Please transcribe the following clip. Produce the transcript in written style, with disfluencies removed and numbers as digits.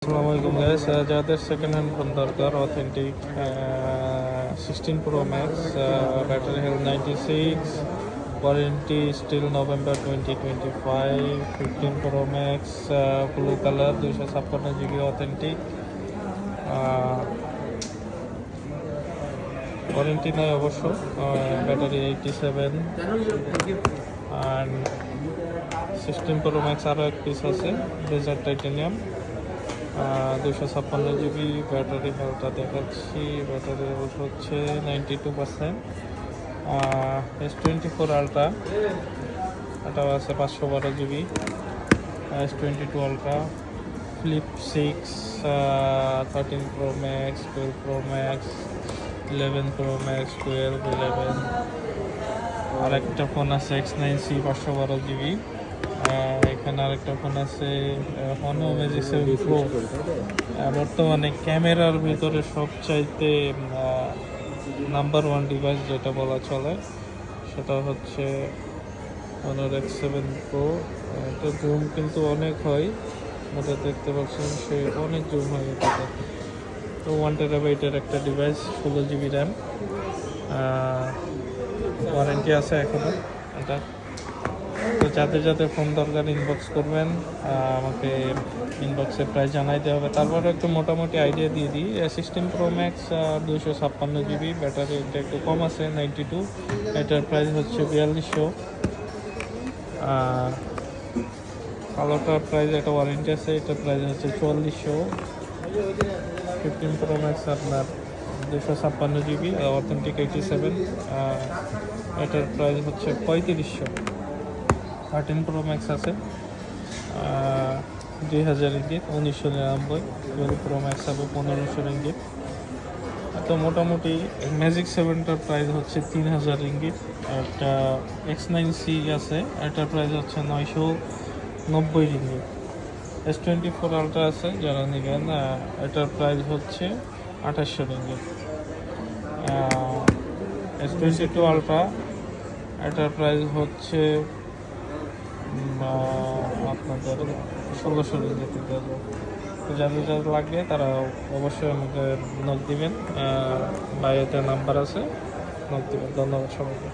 আসসালামু আলাইকুম গাইস, যাদের সেকেন্ড হ্যান্ড ফোন দরকার authentic 16 Pro Max, battery health 96, warranty still November 2025, 15 Pro Max blue colour 256 GB অথেন্টিক, warranty নয় অবশ্য, ব্যাটারি 87 অ্যান্ড 16 Pro Max আরও এক পিস আছে ডেজার্ট টাইটেনিয়াম 256 GB ব্যাটারি হেলথটা দেখাচ্ছি। ব্যাটারি অবশ্য হচ্ছে 92%। S24 আলট্রা এটাও আছে 512 GB। S22 ultra, flip 6, 13 Pro Max, 12 Pro Max, 11 Pro Max, 12, 11 আর একটা ফোন আছে X9C 512 GB। এখানে আরেকটা ফোন আছে Honor Magic 7 Pro, বর্তমানে ক্যামেরার ভিতরে সবচাইতে নাম্বার ওয়ান ডিভাইস যেটা বলা চলে সেটা হচ্ছে Honor X7 Pro। এটা জুম কিন্তু অনেক হয়, আমাদের দেখতে পাচ্ছেন সে অনেক জুম হয় এটাতে। তো 1TB একটা ডিভাইস, 16 GB র্যাম, ওয়ারেন্টি আছে এখনো এটা। তো যাদের ফোন দরকার ইনবক্স করবেন, আমাকে ইনবক্সে প্রাইস জানাই দেওয়া হবে। তারপরে একটু মোটামুটি আইডিয়া দিয়ে দিই। 16 Pro Max 256 GB, ব্যাটারি এটা একটু কম আছে 92, এটার প্রাইস হচ্ছে 4200। কালোটার প্রাইস, এটা ওয়ারেন্টি আছে, এটার প্রাইস হচ্ছে 4400। 15 Pro Max আপনার 256 GB অথেন্টিক 87, এটার প্রাইস হচ্ছে 3500। 13 Pro Max আছে 2000 রিঙ্গিত, 1999। 12 Pro Max হবে 1500 রিঙ্গিত। তো মোটামুটি ম্যাজিক 7টার প্রাইস হচ্ছে 3000 রিঙ্গিত। একটা X9C আছে, এটার প্রাইস হচ্ছে 990 রিঙ্গিত। S24 আলট্রা আছে যারা নেবেন, এটার প্রাইস হচ্ছে 2800 রিঙ্গিত। S22 আলট্রা, এটার প্রাইস হচ্ছে আপনাদের 1600 রিঙ্গিত। তো যাদের লাগবে তারা অবশ্যই আমাকে নক দিবেন, বাইরেতে নাম্বার আছে, নক দিবেন। ধন্যবাদ সবাইকে।